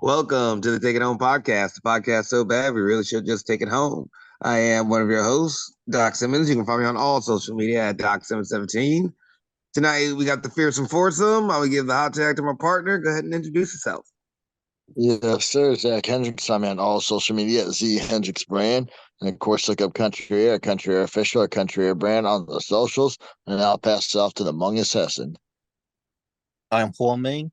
Welcome to the Take It Home podcast, the podcast so bad we really should just take it home. I am one of your hosts, Doc Simmons. You can find me on all social media at Doc717. Tonight we got the fearsome foursome. I will give the hot tag to my partner. Go ahead and introduce yourself. Yes, sir. Zach Hendricks. I'm on all social media at Z Hendricks Brand. And of course, look up Country Air Official, or Country Air Brand on the socials. And I'll pass it off to the Mungus Hessen. I'm Huameng.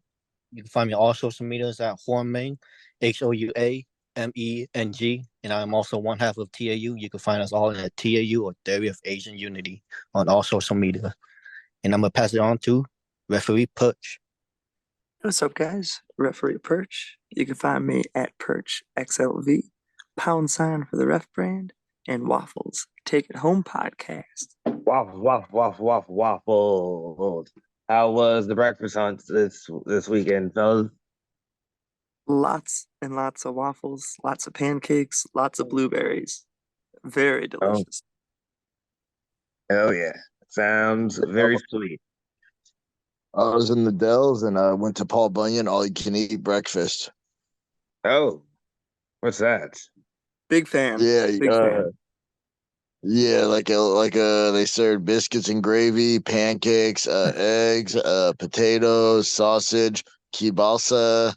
You can find me on all social medias at Huameng, HOUAMENG. And I'm also one half of TAU. You can find us all at TAU or Theory of Asian Unity on all social media. And I'm going to pass it on to referee Perch. What's up, guys? Referee Perch. You can find me at Perch XLV, # for the ref brand, and Waffles. Take It Home podcast. Waffles. How was the breakfast hunt this weekend, fellas? Lots and lots of waffles, lots of pancakes, lots of blueberries. Very delicious. Oh yeah. Sounds very sweet. I was in the Dells and I went to Paul Bunyan all you can eat breakfast. Oh, what's that? Big fan. Yeah, Big fan. Yeah, they served biscuits and gravy, pancakes, eggs, potatoes, sausage, kielbasa,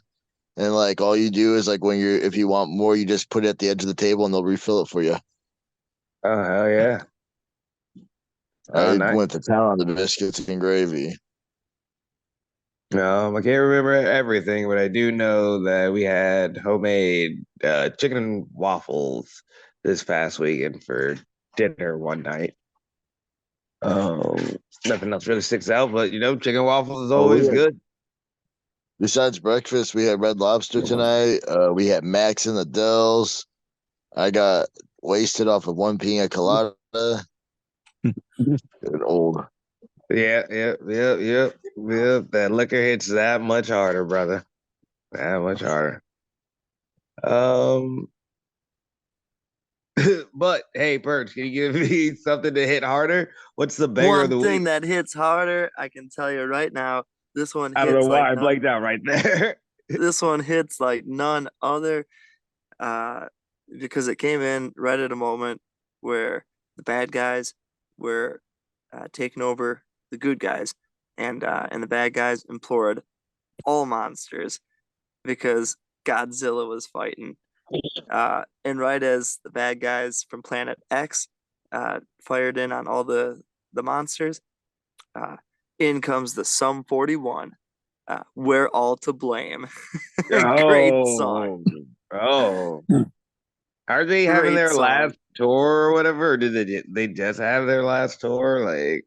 and like all you do is like if you want more, you just put it at the edge of the table and they'll refill it for you. Oh hell yeah. I Nice. went to town on the biscuits and gravy. No, I can't remember everything, but I do know that we had homemade chicken and waffles this past weekend for dinner one night. Nothing else really sticks out, but chicken and waffles is always good. Besides breakfast, we had Red Lobster tonight. We had Max in the Dells. I got wasted off of one pina colada. Good old. Yeah. That liquor hits that much harder, brother. That much harder. But hey, Perch, can you give me something to hit harder? What's the banger of the One thing week? that hits harder, I can tell you right now, this one I don't know hits why I like blanked out right there. this one hits like none other, because it came in right at a moment where the bad guys were taking over the good guys, and the bad guys implored all monsters because Godzilla was fighting. And right as the bad guys from Planet X fired in on all the monsters, in comes the Sum 41. We're all to blame. Great song. Oh. Are they having Great their song. last tour or whatever? Or did they just have their last tour? Like,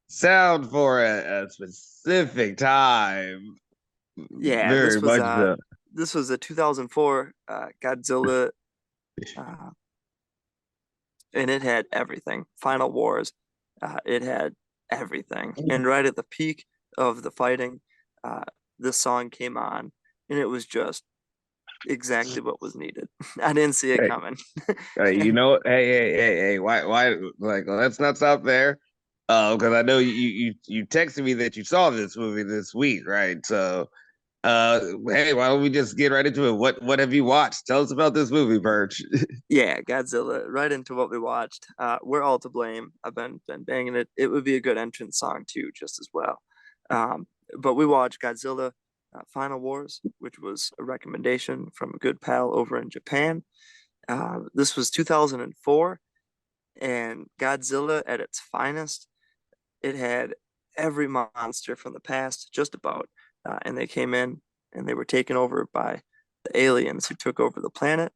sound for a specific time. Yeah, Very much so. this was a 2004 Godzilla, and it had everything. Final Wars, it had everything. And right at the peak of the fighting, this song came on, and it was just exactly what was needed. I didn't see it coming. You know what? Hey, why? Like, let's not stop there. Because I know you texted me that you saw this movie this week, right? So, hey, why don't we just get right into it? What have you watched? Tell us about this movie, Perch. Yeah, Godzilla. Right into what we watched. We're all to blame. I've been banging it. It would be a good entrance song too, just as well. But we watched Godzilla Final Wars, which was a recommendation from a good pal over in Japan. This was 2004, and Godzilla at its finest. It had every monster from the past, just about, and they came in and they were taken over by the aliens who took over the planet.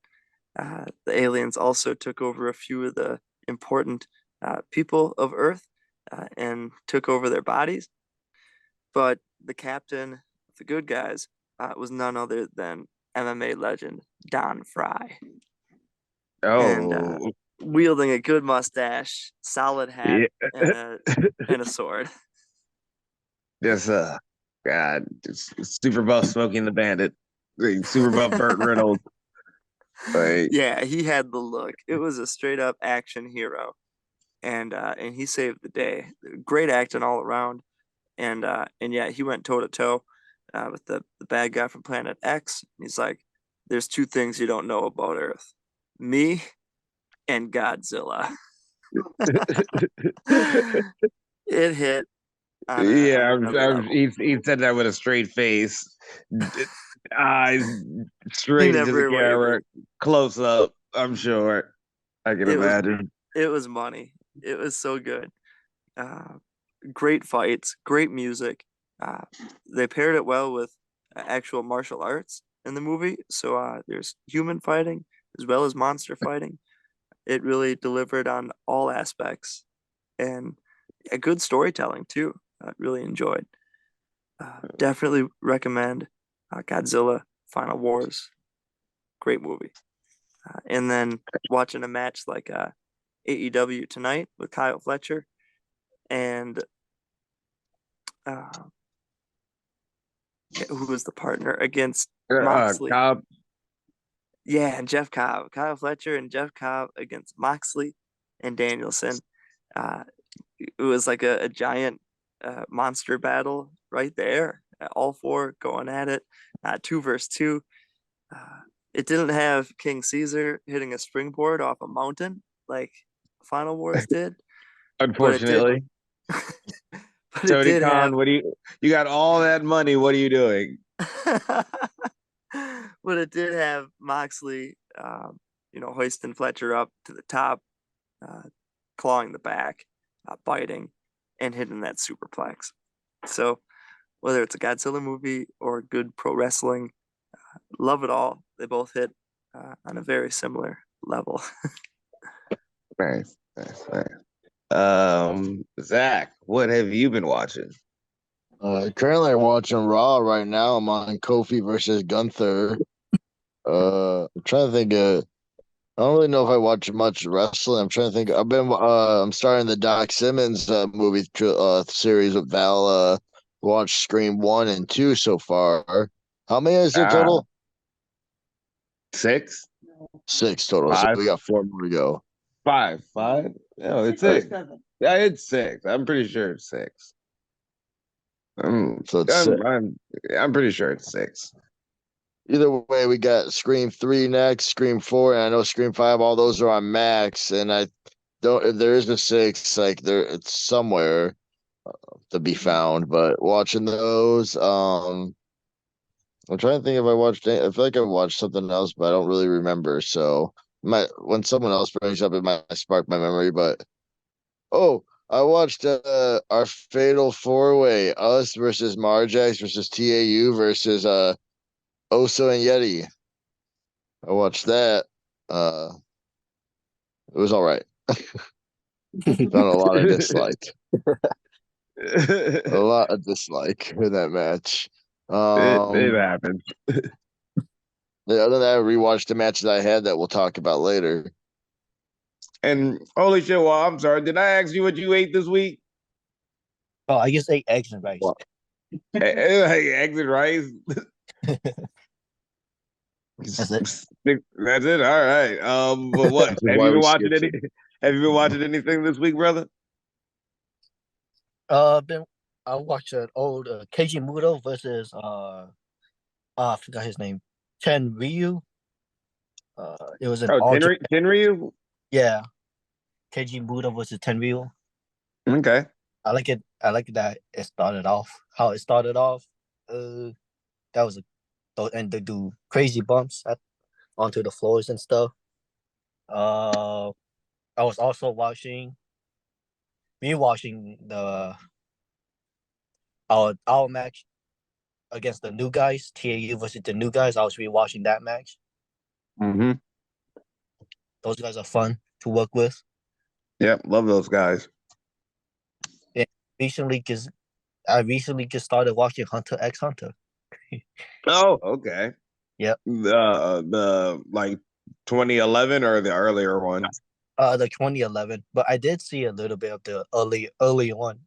The aliens also took over a few of the important people of Earth and took over their bodies. But the captain, the good guys, was none other than MMA legend Don Fry. And Oh, wielding a good mustache, solid hat, yeah. and a sword. Just God, just super buff Smoking the Bandit, like, super buff Burt Reynolds. Like, Yeah, he had the look. It was a straight up action hero, and he saved the day. Great acting all around, and yeah, he went toe to toe with the bad guy from Planet X. He's like, "There's two things you don't know about Earth: me and Godzilla." It hit on Yeah, another level. he said that with a straight face, eyes He straight into the never camera, wavered. close up. I'm sure. I can It was imagine. it was money. It was so good. Uh, Great fights, great music. Uh, they paired it well with actual martial arts in the movie. So there's human fighting as well as monster fighting. It really delivered on all aspects and a good storytelling too. I really enjoyed. Definitely recommend Godzilla Final Wars. Great movie. And then watching a match like AEW tonight with Kyle Fletcher and uh, who was the partner against Moxley. Cobb. Yeah, and Jeff Cobb, Kyle Fletcher and Jeff Cobb against Moxley and Danielson. Uh, it was like a giant monster battle right there. All four going at it, 2 versus 2. Uh, it didn't have King Caesar hitting a springboard off a mountain like Final Wars did, but it did. Unfortunately, But it Tony did Khan, have. what do you got all that money? What are you doing? But it did have Moxley, hoisting Fletcher up to the top, uh, clawing the back, biting, and hitting that superplex. So whether it's a Godzilla movie or good pro wrestling, love it all. They both hit on a very similar level. Nice, nice, nice. Zach, what have you been watching? Currently I'm watching Raw right now. I'm on Kofi versus Gunther. I'm trying to think. I don't really know if I watch much wrestling. I'm trying to think. I'm starting the Doc Simmons movie series with Val. Watched Scream 1 and 2 so far. How many is there Ah, total? 6, 6 total. So 5, we got 4 more to go. 5, 5. No, it's Uh, 6. Yeah, it's 6. I'm pretty sure it's 6. I'm, so it's I'm, 6. I'm, I'm pretty sure it's 6. Either way, we got Scream 3 next, Scream 4, and I know Scream 5, all those are on Max. And I don't, if there is a 6, like it's somewhere to be found. But watching those, I'm trying to think if I watched I feel like I watched something else, but I don't really remember. So when someone else brings up, it might spark my memory. But oh, I watched our Fatal 4-Way, us versus Marjax versus TAU versus Oso and Yeti. I watched that. Uh, it was all right. Found a lot of dislike. A lot of dislike in that match. It happens. Other than that, I rewatched the matches I had that we'll talk about later. And holy shit, well, I'm sorry. Did I ask you what you ate this week? Oh, I just ate eggs and rice. Well, Hey, eggs and rice. That's it. That's it. All right. But what this is have why you been we watching? skipped it. Have you been watching anything this week, brother? Then I watched an old Keiji Muto versus I forgot his name, Chen Ryu. It was an Oh, alternate. Tenryu. Yeah, Keiji Muto versus Tenryu. Okay. I like it. I like that it started off. How it started off. That was and they do crazy bumps onto the floors and stuff. Uh, I was also watching our match against the new guys, TAU versus the new guys. I was rewatching that match. Mm-hmm. Those guys are fun to work with. Yep. Love those guys. And I recently just started watching Hunter x Hunter. Oh, okay. Yep. The like 2011 or the earlier one? The 2011, but I did see a little bit of the early one.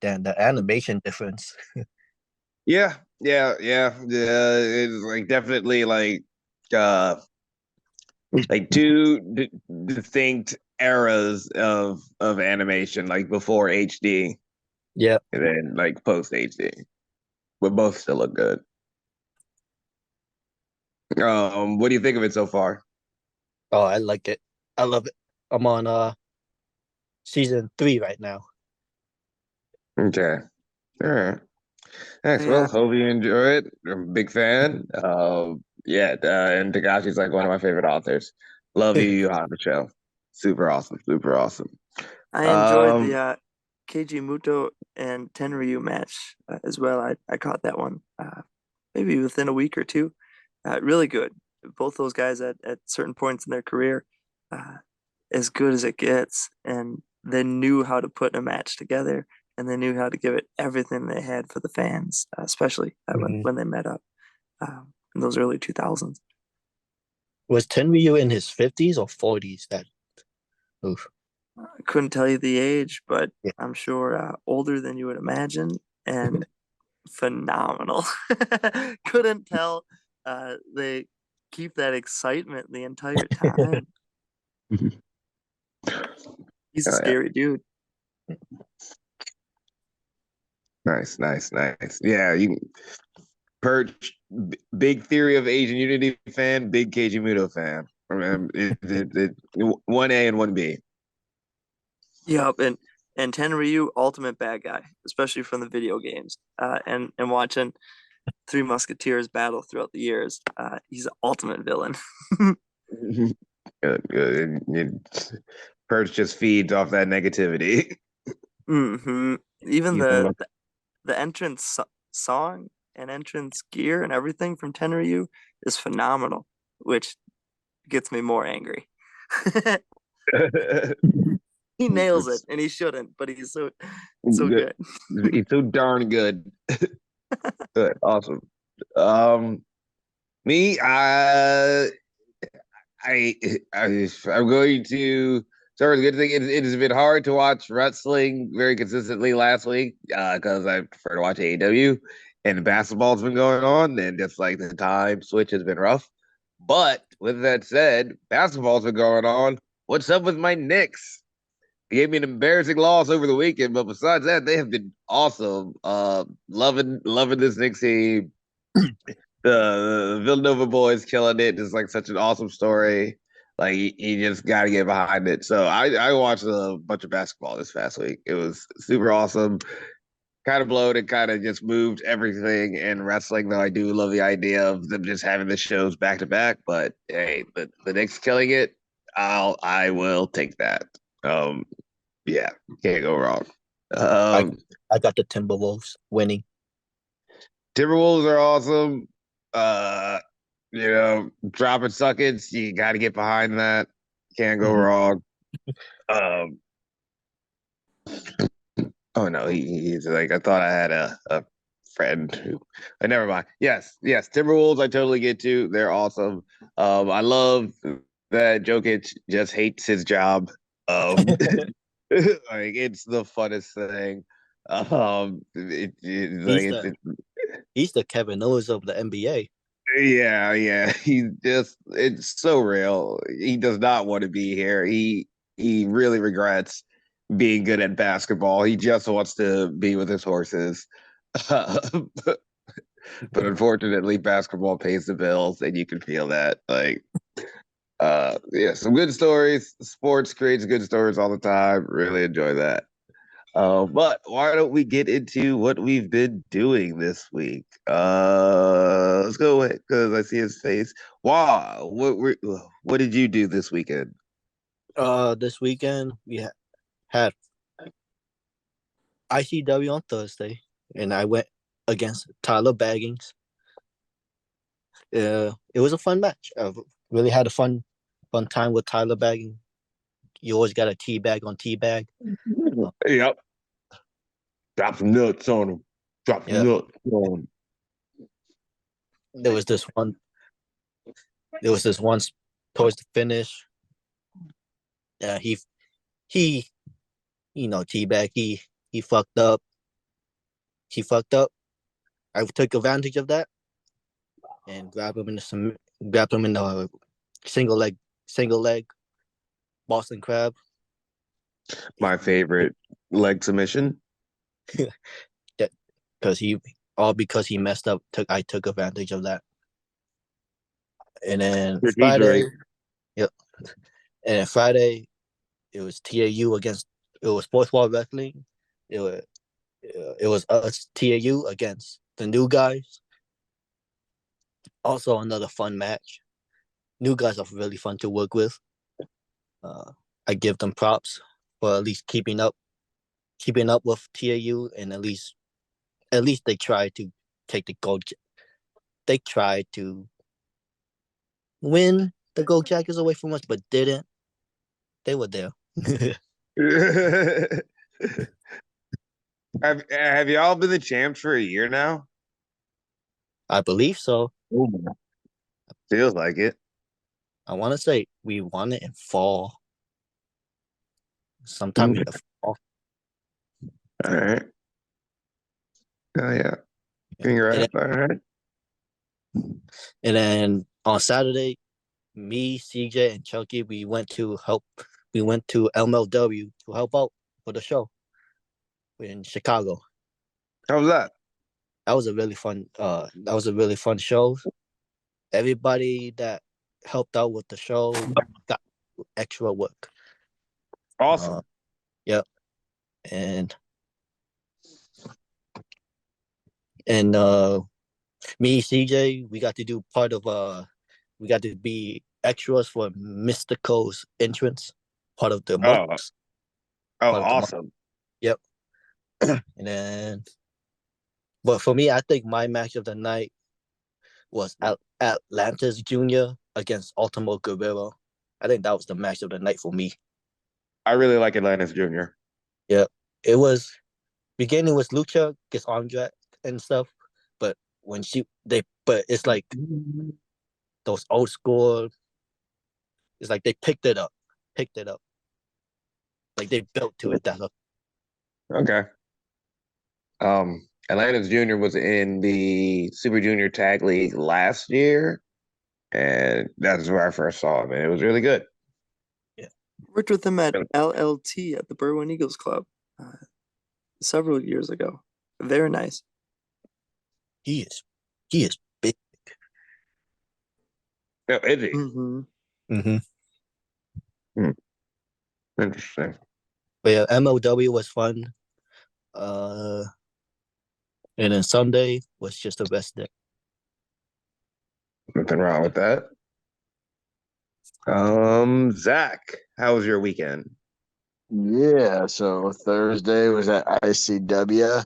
The animation difference. Yeah. It's like definitely uh like two distinct eras of animation, like before HD Yeah. and then like post HD. but both still look good. What do you think of it so far? Oh, I like it. I love it. I'm on season 3 right now. Okay. All right. Thanks. Yeah, Well, hope you enjoy it. I'm a big fan. Yeah, and Tagashi's like one of my favorite authors. Love you, you have the show. Super awesome. Super awesome. I enjoyed the Um, Keiji Muto and Tenryu match as well. I caught that one maybe within a week or two. Really good. Both those guys at certain points in their career, uh, as good as it gets, and they knew how to put a match together, and they knew how to give it everything they had for the fans, especially when they met up in those early 2000s. Was Tenryu in his 50s or 40s? That oof. I couldn't tell you the age, but Yeah. I'm sure older than you would imagine, and phenomenal. Couldn't tell. They keep that excitement the entire time. He's a oh, yeah. scary dude. Nice, nice, nice. Yeah, you Perch, big theory of Asian unity fan, big Keiji Muto fan. I mean, 1A and 1B. Yep, and Tenryu, ultimate bad guy, especially from the video games. And watching Three Musketeers battle throughout the years, he's an ultimate villain. Good, good. Perch just feeds off that negativity. hmm Even He's the entrance song and entrance gear and everything from Tenryu is phenomenal, which gets me more angry. He nails it, and he shouldn't, but he's so good. good. He's so darn good. Good, awesome. Um, me, I, I'm going to. Sorry, the good thing it has been hard to watch wrestling very consistently last week because I prefer to watch AEW, and basketball's been going on, and just like the time switch has been rough. But with that said, basketball's been going on. What's up with my Knicks? They gave me an embarrassing loss over the weekend, but besides that, they have been awesome. Loving this Knicks team. The Villanova boys killing it. It's like such an awesome story. Like you just got to get behind it. So I watched a bunch of basketball this past week. It was super awesome. Kind of bloated, kind of just moved everything in wrestling. Though I do love the idea of them just having the shows back to back. But hey, the Knicks killing it. I will take that. Yeah, can't go wrong. I Um, I got the Timberwolves winning. Timberwolves are awesome. Uh, dropping suckets, you got to get behind that. Can't go Mhm. wrong. Um, oh no, he's like I thought I had a friend who. Never mind. Yes, yes, Timberwolves. I totally get to. They're awesome. I love that Jokic just hates his job. Like it's the funnest thing. He's the he's the Kevin Owens of the NBA. Yeah, yeah. He just it's so real. He does not want to be here. He really regrets being good at basketball. He just wants to be with his horses. but unfortunately, basketball pays the bills, and you can feel that. Like, yeah, some good stories. Sports creates good stories all the time. Really enjoy that. But why don't we get into what we've been doing this week? Let's go ahead because I see his face. Wow, what did you do this weekend? This weekend we had ICW on Thursday, and I went against Tyler Baggins. It was a fun match. I really had a fun time with Tyler Baggins. You always got a tea bag on tea bag. Yep, drop some nuts on him. Drop some Yeah, nuts on him. there was this one. There was this one towards the finish. Yeah, he teabag. He fucked up. He fucked up. I took advantage of that and grabbed him in the single leg Boston Crab. My favorite leg submission. That because all because he messed up. I took advantage of that. And then Strategery. yep. And then Friday, it was TAU against. It was Sports Wall Wrestling. It was us TAU against the new guys. Also another fun match. New guys are really fun to work with. I give them props for at least keeping up with TAU, and at least they try to take the gold. They tried to win the gold jackets away from us, but didn't. They were there. Have y'all been the champs for a year now? I believe so. Feels like it. I want to say we won it in fall. Sometime in the fall. All right. Oh yeah. Congrats. All right. And then on Saturday, me, CJ, and Chucky, we went to MLW to help out for the show in Chicago. How was that? That was a really fun show. Everybody that helped out with the show got extra work. Awesome. Yep. And me, CJ, we got to do we got to be extras for Mystico's entrance, part of the monks. Awesome. Yep. And then, but for me, I think my match of the night was Atlantis Jr. against Ultimo Guerrero. I think that was the match of the night for me. I really like Atlantis Jr. Yeah, it was beginning with Lucha gets Andre and stuff, but but it's like those old school. It's like they picked it up, like they built to it. That's Okay. Atlantis Jr. was in the Super Junior Tag League last year, and that's where I first saw him, and it was really good. Yeah. Worked with him at LLT at the Berwyn Eagles Club several years ago. Very nice. He is big. Oh, is he? Mm-hmm. Interesting. But yeah, MLW was fun. And then Sunday was just the best day. Nothing wrong with that. Zach, how was your weekend? Yeah, so Thursday was at ICW.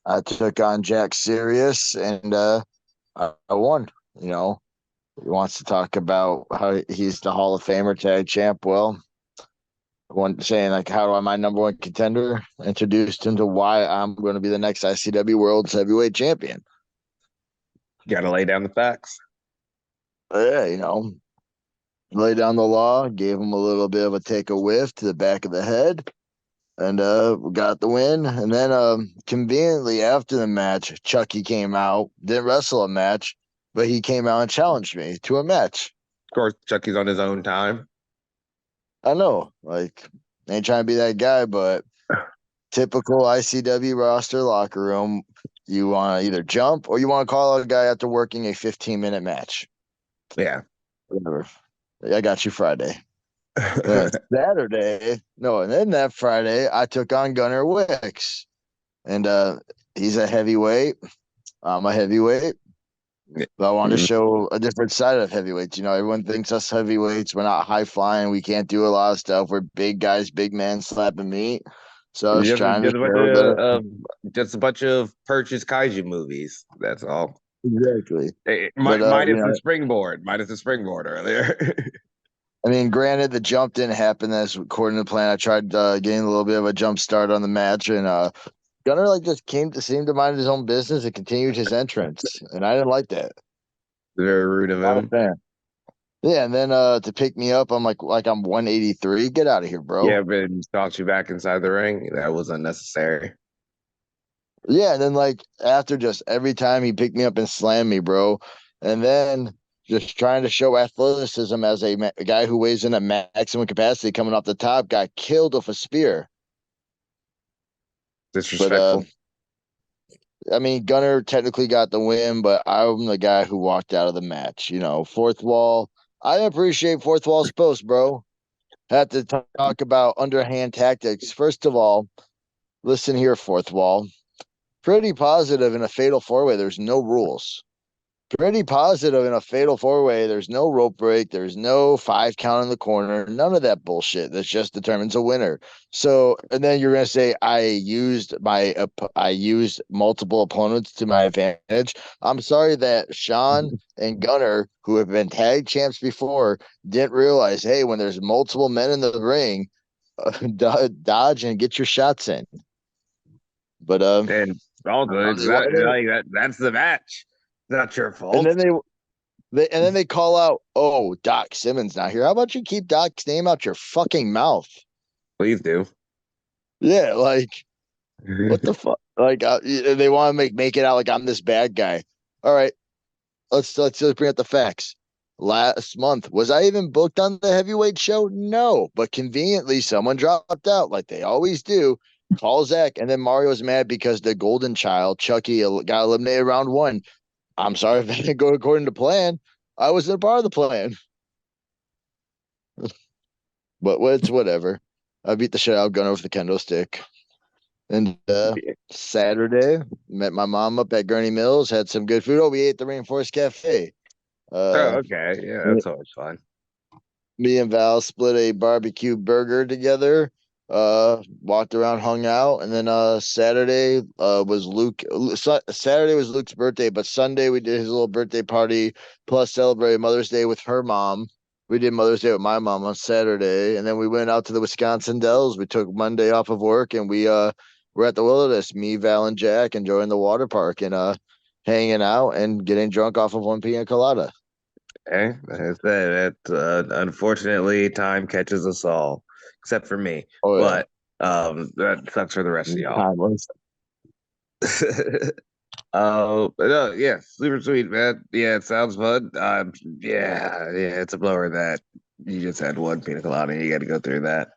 I took on Jack Sirius and I won. You know, he wants to talk about how he's the Hall of Famer tag champ. Well, one saying like, how do I my number one contender? Introduced him to why I'm going to be the next ICW World's Heavyweight Champion. Got to lay down the facts. Yeah, you know, lay down the law, gave him a little bit of a take a whiff to the back of the head, and got the win. And then conveniently after the match, Chucky came out, didn't wrestle a match, but he came out and challenged me to a match. Of course, Chucky's on his own time. I know, like, ain't trying to be that guy, but typical ICW roster locker room. You want to either jump or you want to call out a guy after working a 15-minute match. Yeah. Whatever. I got you Friday. Saturday, no, and then that Friday, I took on Gunnar Wicks. And he's a heavyweight. I'm a heavyweight. But I want to show a different side of heavyweights. You know, everyone thinks us heavyweights, we're not high flying. We can't do a lot of stuff. We're big guys, big men slapping meat. So I was trying to show just a bunch of Perch's kaiju movies. That's all. Exactly. Minus the springboard. Minus the springboard earlier. I mean, granted, the jump didn't happen as according to the plan. I tried getting a little bit of a jump start on the match, and Gunnar like just seemed to mind his own business and continued his entrance, and I didn't like that. Very rude of him. Yeah, and then to pick me up, I'm like I'm 183. Get out of here, bro. Yeah, but talked you back inside the ring. That was unnecessary. Yeah, and then like after just every time he picked me up and slammed me, bro, and then just trying to show athleticism as a guy who weighs in at maximum capacity coming off the top, got killed with a spear. Disrespectful. I mean, Gunner technically got the win, but I'm the guy who walked out of the match. Fourth wall. I appreciate fourth wall's post, bro. Had to talk about underhand tactics. First of all, listen here, fourth wall. Pretty positive in a fatal four-way. There's no rules. Pretty positive in a fatal four-way. There's no rope break. There's no 5 count in the corner. None of that bullshit. That just determines a winner. So, and then you're gonna say I used multiple opponents to my advantage. I'm sorry that Sean and Gunner, who have been tag champs before, didn't realize. Hey, when there's multiple men in the ring, dodge and get your shots in. But And all good. It's not, like that's the match. It's not your and fault. then they call out, "Oh, Doc Simmons not here. How about you keep Doc's name out your fucking mouth?" Please do. Yeah, like what the fuck? Like they want to make it out like I'm this bad guy. All right, let's bring up the facts. Last month, was I even booked on the heavyweight show? No, but conveniently someone dropped out like they always do. Call Zach, and then Mario's mad because the golden child, Chucky, got eliminated round one. I'm sorry if that didn't go according to plan. I wasn't a part of the plan. But it's whatever. I beat the shit out of Gunner with the kendo stick. And Saturday, met my mom up at Gurney Mills, had some good food. Oh, we ate the Rainforest Cafe. Oh, Uh, okay. Yeah, that's always fun. Me and Val split a barbecue burger together. Walked around, hung out, and then Saturday was Saturday was Luke's birthday, but Sunday we did his little birthday party plus celebrated Mother's Day with her mom. We did Mother's Day with my mom on Saturday, and then we went out to the Wisconsin Dells. We took Monday off of work, and we were at the Wilderness. Me, Val, and Jack enjoying the water park and hanging out and getting drunk off of one pina colada. Okay, that unfortunately time catches us all, except for me. Oh yeah, But that sucks for the rest of y'all. timeless. But no, yeah, super sweet, man. Yeah, it sounds fun. Yeah, it's a blower that you just had one pina colada and you got to go through that.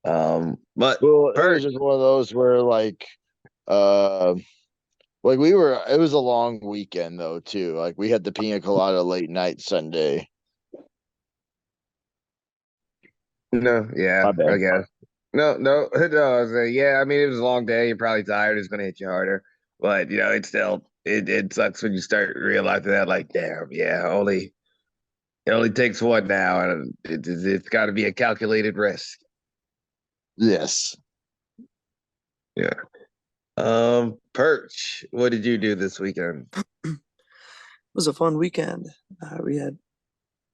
But Well, it was Perch, just one of those where uh it was a long weekend though too. Like we had the pina colada late night Sunday. no, yeah, My bad. I guess. No. I was like, yeah, I mean, it was a long day. You're probably tired. It's gonna hit you harder, but it's still it sucks when you start realizing that, like, damn, yeah, it only takes one now, and it's got to be a calculated risk. Yes. Yeah. Perch, what did you do this weekend? It was a fun weekend. We had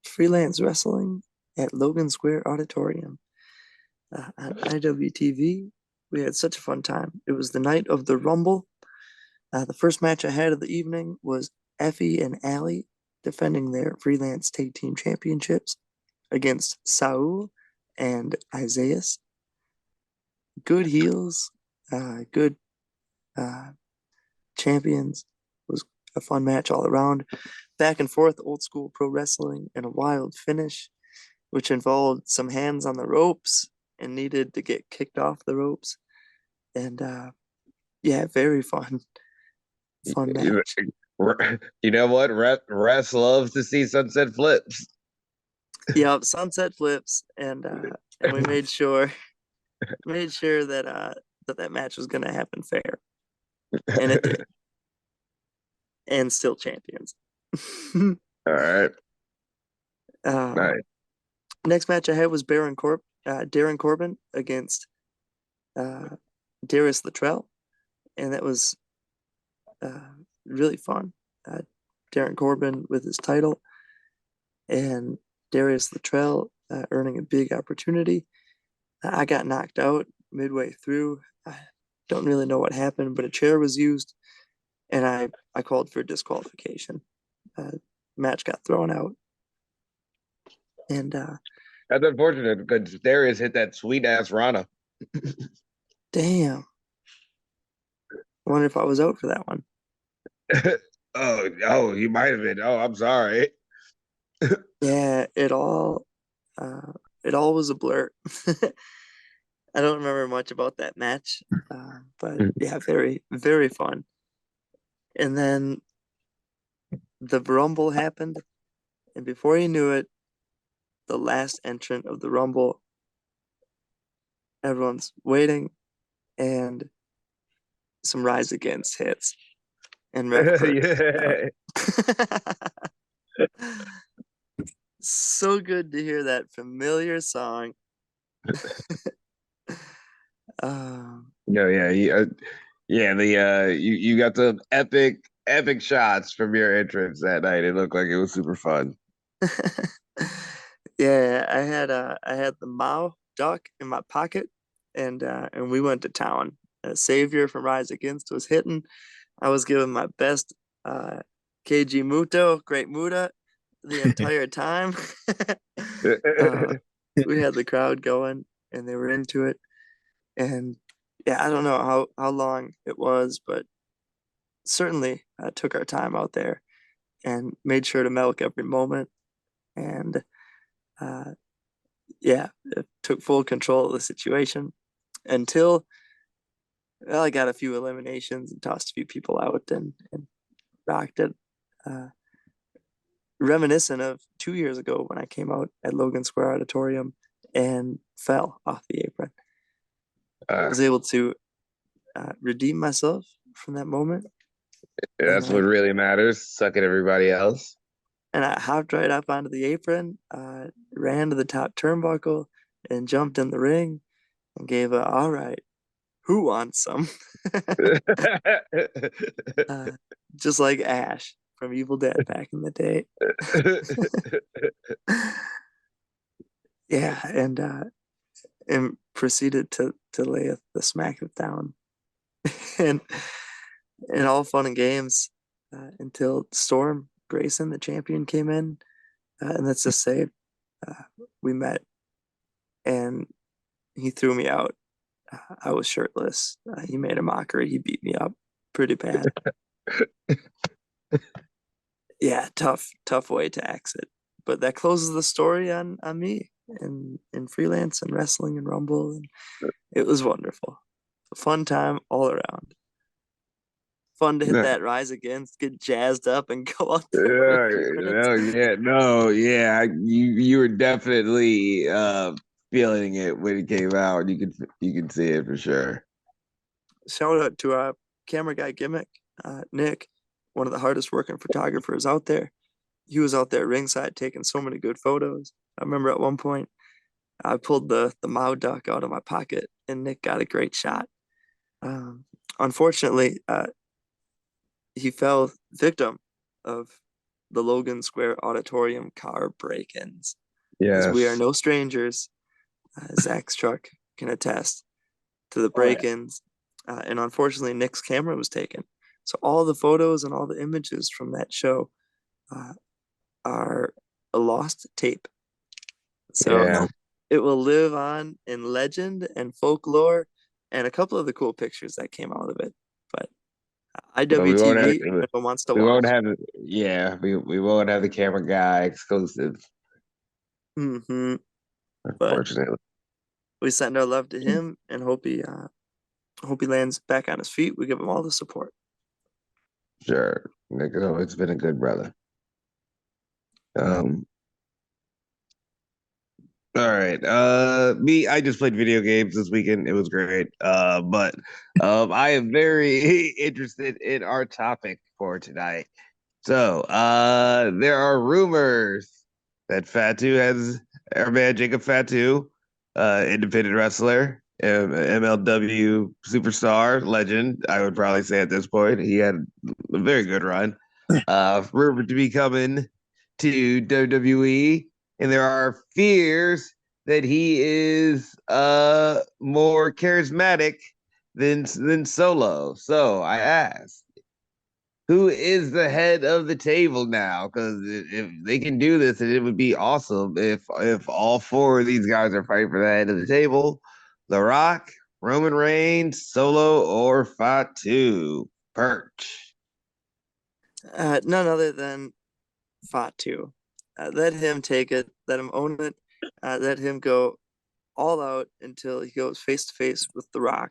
freelance wrestling at Logan Square Auditorium on IWTV. We had such a fun time. It was the night of the Rumble. The first match ahead of the evening was Effie and Allie defending their freelance tag team championships against Saul and Isaiah. Good heels, good champions. It was a fun match all around. Back and forth, old school pro wrestling, and a wild finish, which involved some hands on the ropes and needed to get kicked off the ropes. And yeah, very fun. Fun match. You know what? Rest loves to see sunset flips. Yep, sunset flips, and we made sure that that match was gonna happen fair, and it did, and still champions. All right. Nice. Next match I had was Darren Corbin against Darius Luttrell, and that was really fun. Darren Corbin with his title, and Darius Luttrell earning a big opportunity. I got knocked out midway through. I don't really know what happened, but a chair was used, and I called for disqualification. Match got thrown out, and That's unfortunate because Darius hit that sweet ass Rana. damn, I wonder if I was out for that one. Oh, you might have been. Oh, I'm sorry. Yeah, it all was a blur. I don't remember much about that match, but yeah, very, very fun. And then the Rumble happened, and before you knew it, the last entrant of the Rumble, everyone's waiting, and some Rise Against hits, and Ref Perch. So good to hear that familiar song. No, yeah, you got the epic shots from your entrance that night. It looked like it was super fun. Yeah, I had the Mao duck in my pocket, and we went to town. Savior from Rise Against was hitting. I was giving my best KG Muto, Great Muta, the entire time. We had the crowd going, and they were into it. And yeah, I don't know how long it was, but certainly took our time out there and made sure to milk every moment. And yeah, it took full control of the situation until, well, I got a few eliminations and tossed a few people out and rocked it. Reminiscent of 2 years ago when I came out at Logan Square Auditorium and fell off the apron. I was able to redeem myself from that moment. That's what really matters. Suck at everybody else. And I hopped right up onto the apron, ran to the top turnbuckle, and jumped in the ring and gave a, all right, who wants some? Just like Ash from Evil Dead back in the day. Yeah, and proceeded to lay the smack down. and all fun and games until Storm Grayson, the champion, came in. And let's just say we met and he threw me out. I was shirtless. He made a mockery. He beat me up pretty bad. Yeah, tough way to exit. But that closes the story on me in freelance and wrestling and Rumble. And it was wonderful. A fun time all around. Fun to hit that Rise Against, get jazzed up, and go out there for a few minutes. You were definitely feeling it when it came out. You can see it for sure. Shout out to our camera guy Gimmick, Nick, one of the hardest working photographers out there. He was out there ringside taking so many good photos. I remember at one point I pulled the Mao duck out of my pocket and Nick got a great shot. Unfortunately, he fell victim of the Logan Square Auditorium car break-ins. Yes. As we are no strangers, Zach's truck can attest to the break-ins. And unfortunately, Nick's camera was taken. So all the photos and all the images from that show are a lost tape. So it will live on in legend and folklore and a couple of the cool pictures that came out of it. But IWTV, if anyone wants to watch. We won't have the camera guy exclusive. Mm-hmm. Unfortunately. But we send our love to him and hope he lands back on his feet. We give him all the support. Sure. Nick has always been a good brother. All right. I just played video games this weekend. It was great. But I am very interested in our topic for tonight. So, there are rumors that Fatu has our man Jacob Fatu, independent wrestler, MLW superstar, legend, I would probably say at this point. He had a very good run. Rumored to be coming to WWE. And there are fears that he is more charismatic than Solo. So I asked, who is the head of the table now? Because if they can do this, it would be awesome if all four of these guys are fighting for the head of the table. The Rock, Roman Reigns, Solo, or Fatu. Perch. None other than Fatu. Let him take it. Let him own it. Let him go all out until he goes face to face with The Rock.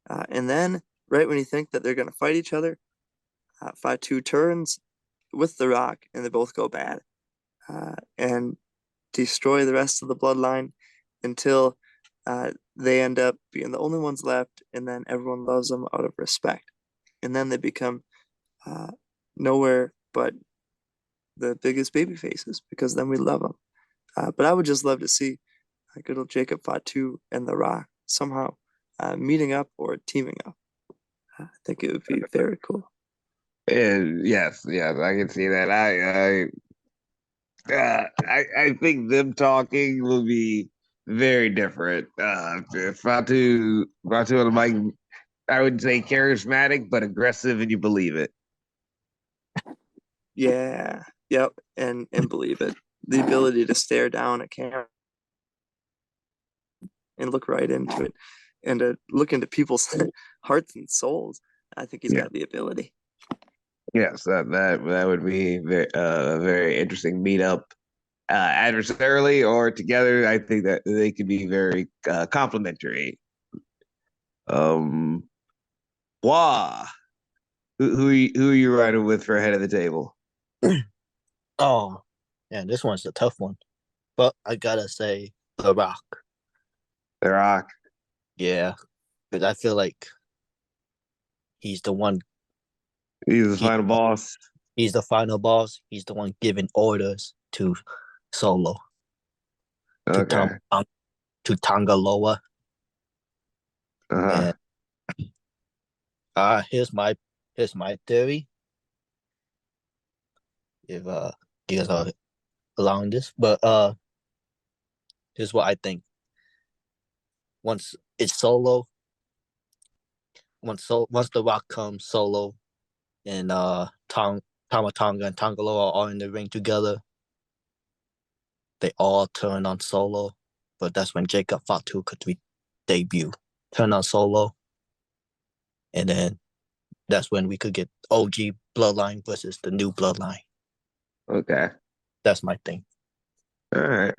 And then, right when you think that they're going to fight each other, Fatu turns with The Rock, and they both go bad, and destroy the rest of the bloodline until they end up being the only ones left, and then everyone loves them out of respect, and then they become nowhere but the biggest baby faces because then we love them. But I would just love to see good old Jacob Fatu and The Rock somehow meeting up or teaming up. I think it would be very cool. And yes, I can see that. I think them talking will be very different. Fatu and Mike, I would say charismatic but aggressive, and you believe it. Yeah, yep, and believe it. The ability to stare down a camera and look right into it, and to look into people's hearts and souls. I think he's got the ability. Yes, that would be a very interesting meetup, adversarially or together. I think that they could be very complementary. Wah. Who are you riding with for head of the table? Oh, yeah, this one's a tough one, but I gotta say The Rock. The Rock. Yeah, because I feel like he's the one. He's the final boss. He's the final boss. He's the one giving orders to Solo, Okay. to Tangaloa. Uh-huh. And here's my theory. If you guys are allowing this, but here's what I think. Once it's Solo, once The Rock comes, Solo and Tama Tonga and Tangaloa are all in the ring together, they all turn on Solo, but that's when Jacob Fatu could debut. Turn on Solo, and then that's when we could get OG bloodline versus the new bloodline. Okay. That's my thing. All right.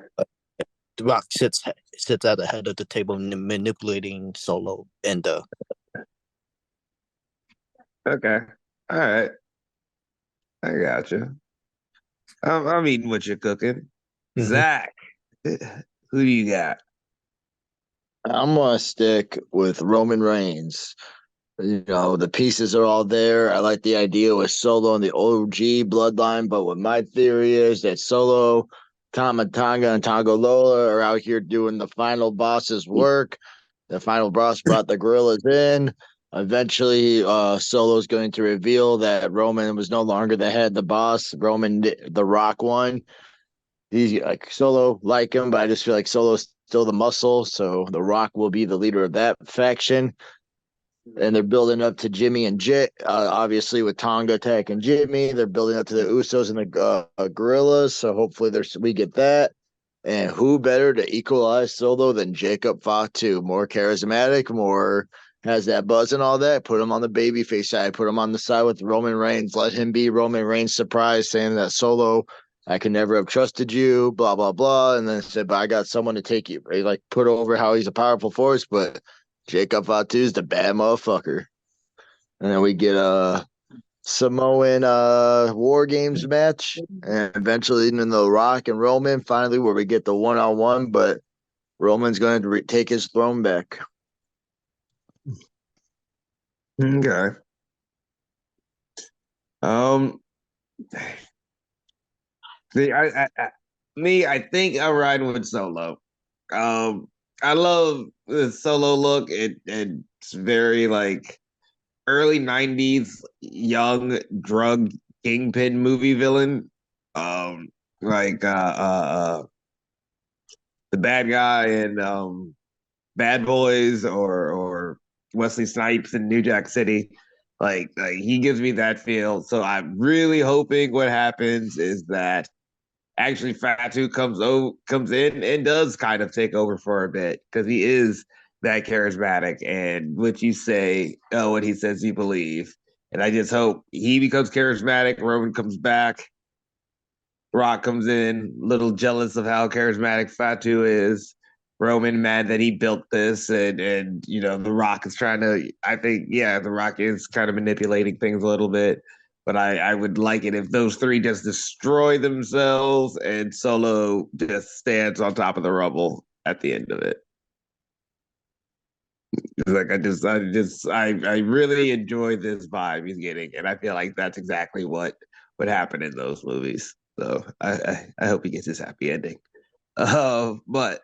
The Rock sits at the head of the table manipulating Solo and Okay. All right. I got you. I'm eating what you're cooking. Zach, who do you got? I'm gonna stick with Roman Reigns. You know, the pieces are all there. I like the idea with Solo and the OG bloodline, but what my theory is that Solo, Tama Tonga, and Tangaloa are out here doing the final boss's work. The final boss brought the gorillas in. Eventually, Solo's going to reveal that Roman was no longer the head, the boss. The Rock won. He's like Solo, like him, but I just feel like Solo's still the muscle. So the Rock will be the leader of that faction, and they're building up to Jimmy and Jit. Obviously, with Tonga attacking Jimmy, they're building up to the Usos and the Gorillas. So hopefully, we get that. And who better to equalize Solo than Jacob Fatu? More charismatic, more has that buzz and all that. Put him on the babyface side. Put him on the side with Roman Reigns. Let him be Roman Reigns' surprise, saying that Solo, I could never have trusted you, blah, blah, blah. And then said, but I got someone to take you. He like put over how he's a powerful force, but Jacob Fatu's the bad motherfucker. And then we get a Samoan War Games match, and eventually in the Rock and Roman, finally where we get the one-on-one, but Roman's going to take his throne back. Okay. See, I think I'm riding with Solo. I love the Solo look. It's very like early '90s young drug kingpin movie villain. Like the bad guy in Bad Boys or Wesley Snipes in New Jack City. Like he gives me that feel. So I'm really hoping what happens is that actually Fatu comes in and does kind of take over for a bit because he is that charismatic and what you say, what he says you believe. And I just hope he becomes charismatic, Roman comes back, Rock comes in, little jealous of how charismatic Fatu is. Roman mad that he built this, and you know the Rock is trying to. I think the Rock is kind of manipulating things a little bit. But I would like it if those three just destroy themselves and Solo just stands on top of the rubble at the end of it. Like I really enjoy this vibe he's getting, and I feel like that's exactly what would happen in those movies. So I hope he gets his happy ending. But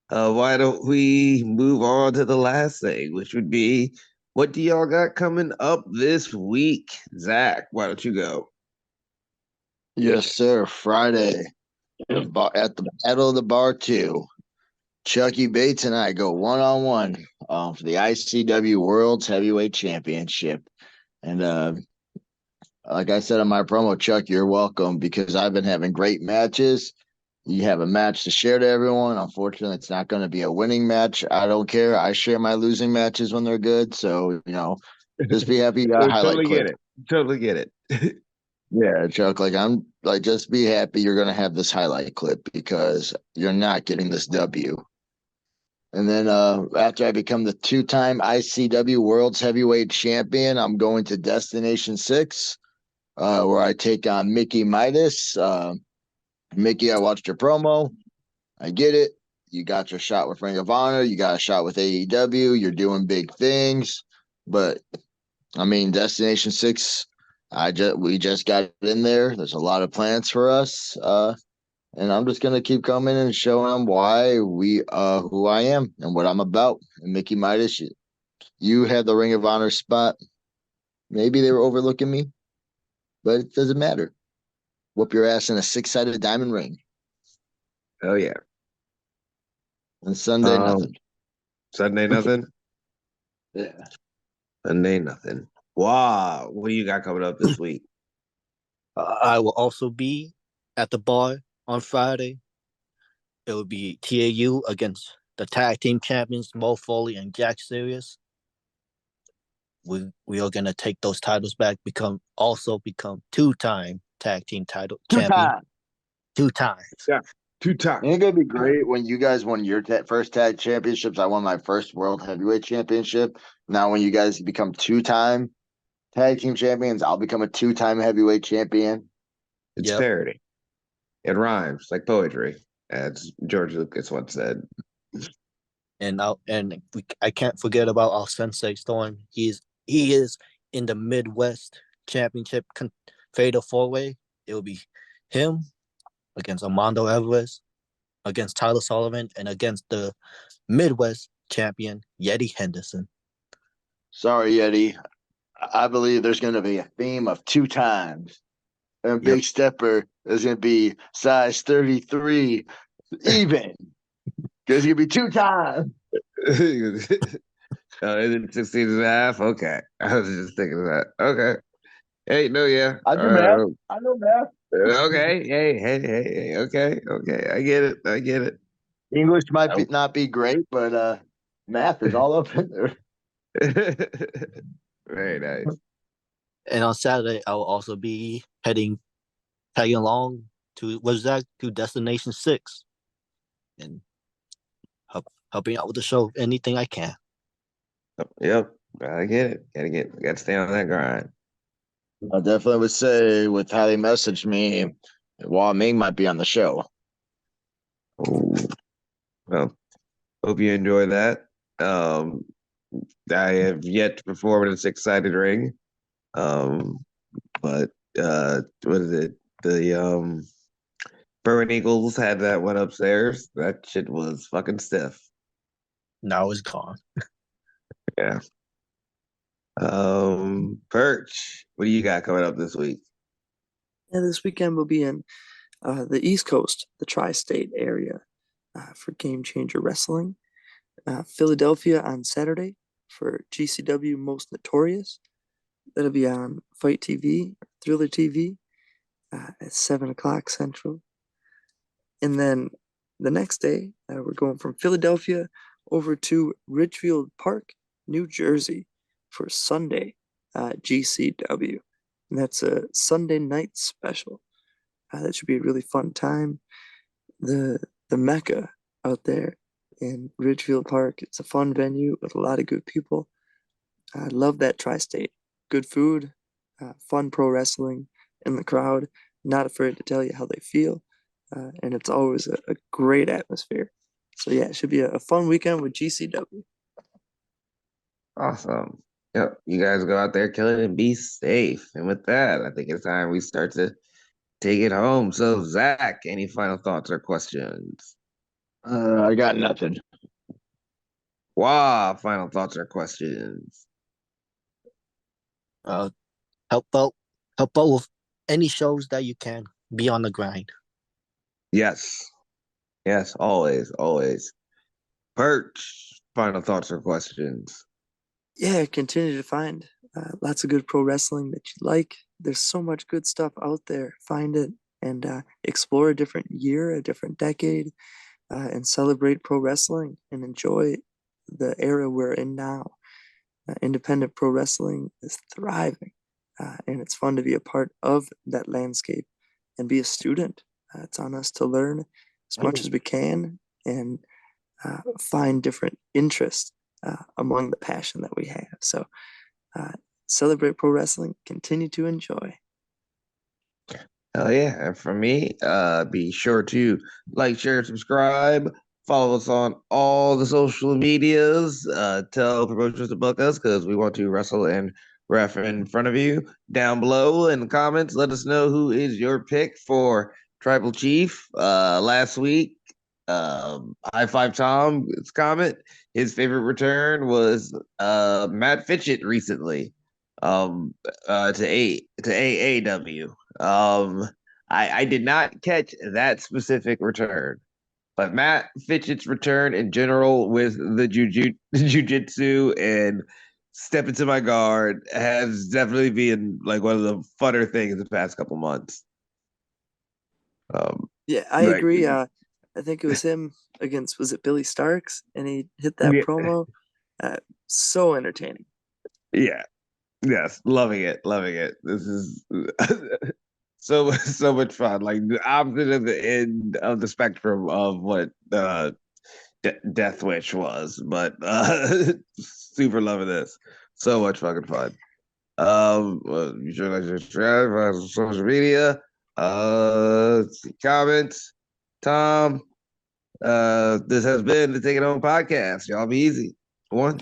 why don't we move on to the last thing, which would be what do y'all got coming up this week? Zach, why don't you go? Yes, sir. Friday at the Battle of the Bar 2. Chucky Bates and I go one-on-one for the ICW World's Heavyweight Championship. And like I said on my promo, Chuck, you're welcome because I've been having great matches. You have a match to share to everyone. Unfortunately, it's not going to be a winning match. I don't care. I share my losing matches when they're good. So, just be happy you got a highlight Totally clip. get it. Totally get it. Yeah, Chuck, I'm like, just be happy you're going to have this highlight clip because you're not getting this W. And then after I become the two-time ICW World's Heavyweight Champion, I'm going to Destination 6, where I take on Mickey Midas. Mickey, I watched your promo. I get it. You got your shot with Ring of Honor. You got a shot with AEW. You're doing big things. But, I mean, Destination 6, we just got in there. There's a lot of plans for us. And I'm just gonna keep coming and showing them why who I am and what I'm about. And Mickey Midas, you had the Ring of Honor spot. Maybe they were overlooking me, but it doesn't matter. Whoop your ass in a 6-sided diamond ring. Oh yeah. And Sunday nothing. Sunday nothing. Yeah. Sunday nothing. Wow. What do you got coming up this week? I will also be at the bar on Friday. It will be TAU against the tag team champions Mo Foley and Jack Serious. We are gonna take those titles back. Become two-time tag team title champion. 2 times. Yeah, 2 times. Ain't it gonna be great when you guys won your first tag championships? I won my first world heavyweight championship. Now, when you guys become two-time tag team champions, I'll become a two-time heavyweight champion. It's Yep. parody. It rhymes like poetry, as George Lucas once said. And I can't forget about our Sensei Storm. He is in the Midwest Championship Fatal 4-Way. It will be him against Armando Alvarez, against Tyler Sullivan, and against the Midwest champion Yeti Henderson. Sorry, Yeti. I believe there's going to be a theme of 2 times. And Big Stepper is going to be size 33 even. Because he's going to be 2 times. Is it 16 and a half? Okay. I was just thinking of that. Okay. Hey, no, yeah. I do math. I know math. Okay. Hey. Okay. I get it. English might not be great, but math is all up in there. Very nice. And on Saturday, I will also be tagging along to Destination 6 and helping out with the show anything I can. Yep. I get it. Gotta stay on that grind. I definitely would say with how they messaged me, Wah Ming might be on the show. Ooh. Well, hope you enjoy that. I have yet to perform in a 6-sided ring. But what is it? The Bourbon Eagles had that one upstairs. That shit was fucking stiff. Now it's gone. Yeah. Perch, what do you got coming up this week? Yeah, this weekend we'll be in the East Coast, the tri-state area for Game Changer Wrestling. Philadelphia on Saturday for GCW Most Notorious. That'll be on Fight TV, Thriller TV at 7 o'clock Central. And then the next day, we're going from Philadelphia over to Ridgefield Park, New Jersey for Sunday GCW. And that's a Sunday night special. That should be a really fun time. The Mecca out there in Ridgefield Park. It's a fun venue with a lot of good people. I love that tri-state. Good food, fun pro wrestling in the crowd, not afraid to tell you how they feel. And it's always a great atmosphere. So yeah, it should be a fun weekend with GCW. Awesome. Yep. You guys go out there, kill it, and be safe. And with that, I think it's time we start to take it home. So, Zach, any final thoughts or questions? I got nothing. Wow, final thoughts or questions? Uh, help out with any shows that you can. Be on the grind. Yes. Yes, always, always. Perch, final thoughts or questions? Yeah, continue to find lots of good pro wrestling that you like. There's so much good stuff out there. Find it and explore a different year, a different decade, and celebrate pro wrestling and enjoy the era we're in now. Independent pro wrestling is thriving, and it's fun to be a part of that landscape and be a student. It's on us to learn as much as we can and find different interests among the passion that we have. So celebrate pro wrestling, continue to enjoy. Hell yeah. And for me, be sure to like, share, subscribe, follow us on all the social medias, tell promotions to book us because we want to wrestle and ref in front of you. Down below in the comments, let us know who is your pick for Tribal Chief. Last week, High Five Tom's comment, his favorite return was Matt Fitchett recently to AAW. I did not catch that specific return, but Matt Fitchett's return in general with the jujitsu and step into my guard has definitely been like one of the funner things the past couple months. Yeah, I Like, agree. I think it was him against, was it Billy Starks? And he hit that yeah, promo. So entertaining. yeah, yes, loving it, loving it. This is so much fun. Like the opposite of the end of the spectrum of what Death Wish was, but super loving this. So much fucking fun. Well, you should like to subscribe on social media. Comments. Tom. This has been the Take It Home podcast. Y'all be easy. 1,